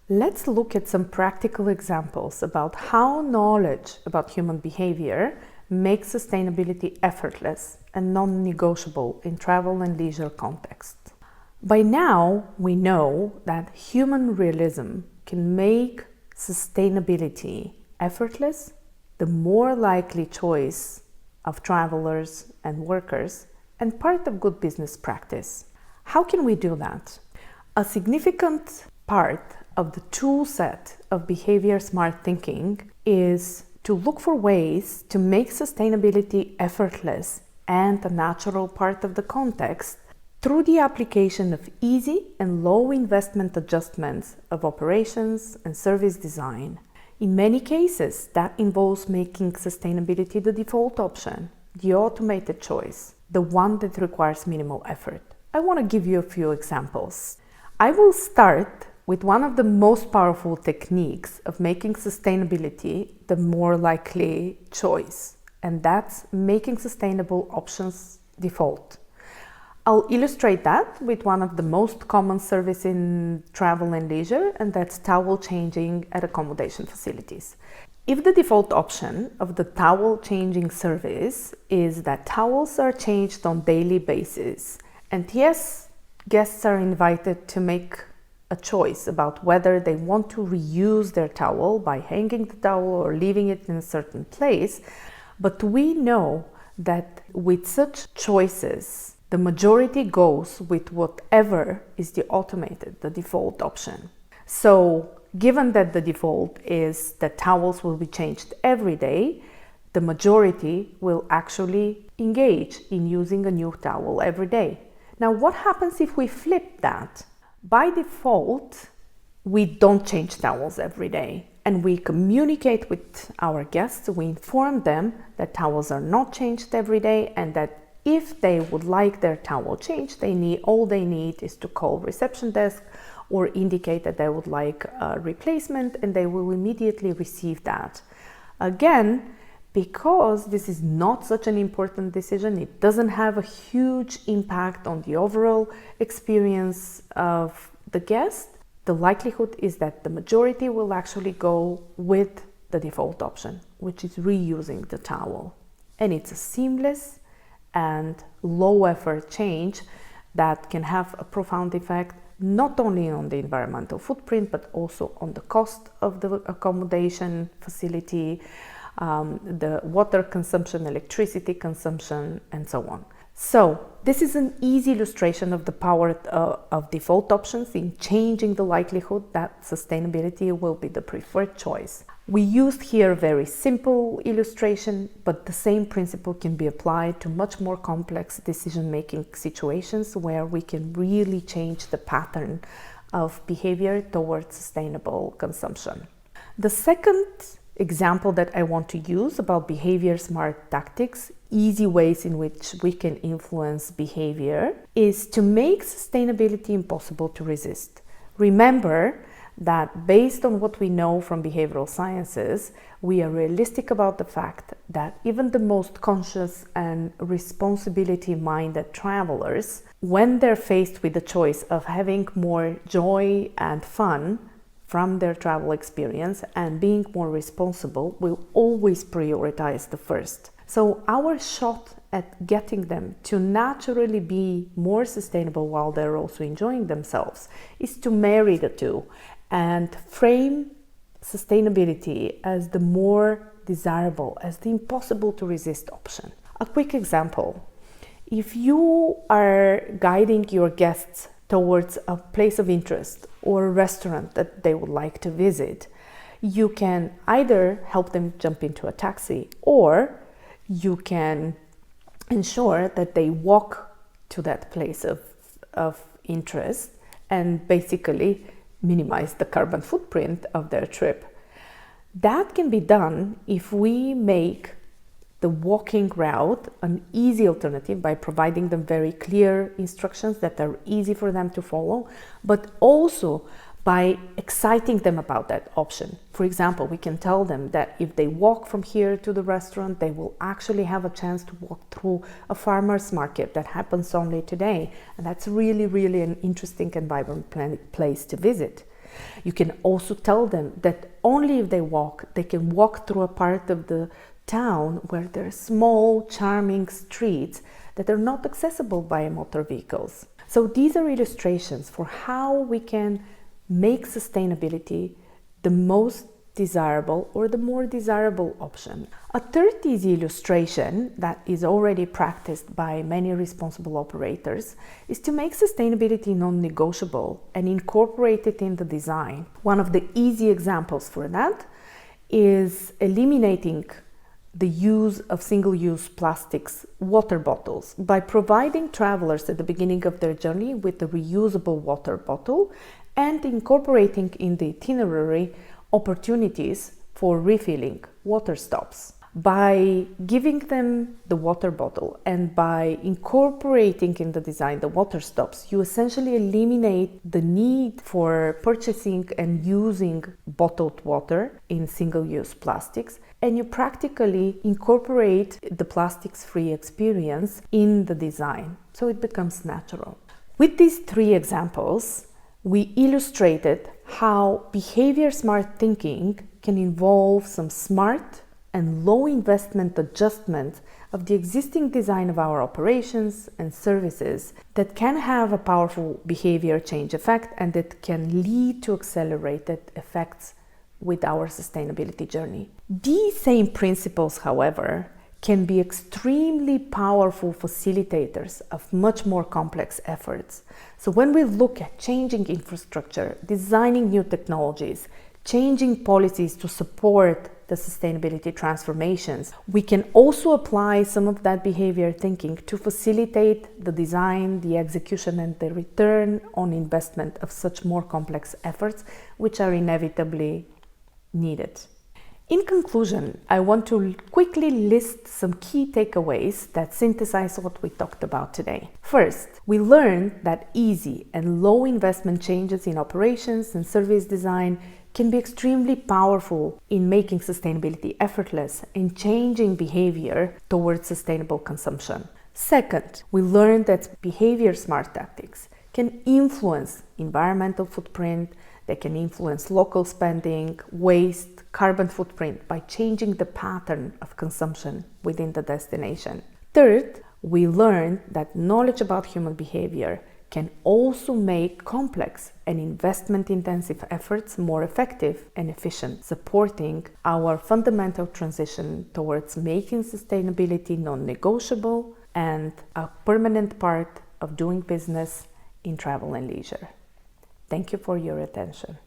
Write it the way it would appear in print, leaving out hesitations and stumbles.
Let's look at some practical examples about how knowledge about human behavior makes sustainability effortless and non-negotiable in travel and leisure context. By now, we know that human realism can make sustainability effortless, the more likely choice of travelers and workers, and part of good business practice. How can we do that? A significant part of the tool set of behavior-smart thinking is to look for ways to make sustainability effortless and a natural part of the context through the application of easy and low investment adjustments of operations and service design. In many cases, that involves making sustainability the default option, the automated choice, the one that requires minimal effort. I want to give you a few examples. I will start with one of the most powerful techniques of making sustainability the more likely choice, and that's making sustainable options default. I'll illustrate that with one of the most common services in travel and leisure, and that's towel changing at accommodation facilities. If the default option of the towel changing service is that towels are changed on daily basis, and yes, guests are invited to make a choice about whether they want to reuse their towel by hanging the towel or leaving it in a certain place, but we know that with such choices, the majority goes with whatever is the automated, the default option. So, given that the default is that towels will be changed every day, the majority will actually engage in using a new towel every day. Now, what happens if we flip that? By default, we don't change towels every day, and we communicate with our guests, we inform them that towels are not changed every day, and that if they would like their towel changed, all they need is to call reception desk or indicate that they would like a replacement, and they will immediately receive that. Again, because this is not such an important decision, it doesn't have a huge impact on the overall experience of the guest, the likelihood is that the majority will actually go with the default option, which is reusing the towel. And it's a seamless and low effort change that can have a profound effect not only on the environmental footprint but also on the cost of the accommodation facility, the water consumption, electricity consumption, and so on. So this is an easy illustration of the power of default options in changing the likelihood that sustainability will be the preferred choice. We used here a very simple illustration, but the same principle can be applied to much more complex decision-making situations where we can really change the pattern of behavior towards sustainable consumption. The second example that I want to use about behavior-smart tactics, easy ways in which we can influence behavior, is to make sustainability impossible to resist. Remember that based on what we know from behavioral sciences, we are realistic about the fact that even the most conscious and responsibility-minded travelers, when they're faced with the choice of having more joy and fun from their travel experience and being more responsible, will always prioritize the first. So our shot at getting them to naturally be more sustainable while they're also enjoying themselves is to marry the two and frame sustainability as the more desirable, as the impossible to resist option. A quick example: if you are guiding your guests towards a place of interest or a restaurant that they would like to visit, you can either help them jump into a taxi, or you can ensure that they walk to that place of interest and basically minimize the carbon footprint of their trip. That can be done if we make the walking route an easy alternative by providing them very clear instructions that are easy for them to follow, but also by exciting them about that option. For example, we can tell them that if they walk from here to the restaurant, they will actually have a chance to walk through a farmer's market that happens only today. And that's really, really an interesting and vibrant place to visit. You can also tell them that only if they can walk through a part of the town where there are small, charming streets that are not accessible by motor vehicles. So these are illustrations for how we can make sustainability the most desirable or the more desirable option. A third easy illustration that is already practiced by many responsible operators is to make sustainability non-negotiable and incorporate it in the design. One of the easy examples for that is eliminating the use of single-use plastics water bottles by providing travelers at the beginning of their journey with a reusable water bottle and incorporating in the itinerary opportunities for refilling water stops. By giving them the water bottle and by incorporating in the design the water stops, you essentially eliminate the need for purchasing and using bottled water in single-use plastics, and you practically incorporate the plastics-free experience in the design, so it becomes natural. With these three examples, we illustrated how behavior-smart thinking can involve some smart and low investment adjustment of the existing design of our operations and services that can have a powerful behavior change effect and that can lead to accelerated effects with our sustainability journey. These same principles, however, can be extremely powerful facilitators of much more complex efforts. So when we look at changing infrastructure, designing new technologies, changing policies to support the sustainability transformations, we can also apply some of that behavior thinking to facilitate the design, the execution, and the return on investment of such more complex efforts, which are inevitably needed. In conclusion, I want to quickly list some key takeaways that synthesize what we talked about today. First, we learned that easy and low investment changes in operations and service design can be extremely powerful in making sustainability effortless and changing behavior towards sustainable consumption. Second, we learned that behavior-smart tactics can influence environmental footprint, they can influence local spending, waste, carbon footprint by changing the pattern of consumption within the destination. Third, we learned that knowledge about human behavior can also make complex and investment-intensive efforts more effective and efficient, supporting our fundamental transition towards making sustainability non-negotiable and a permanent part of doing business in travel and leisure. Thank you for your attention.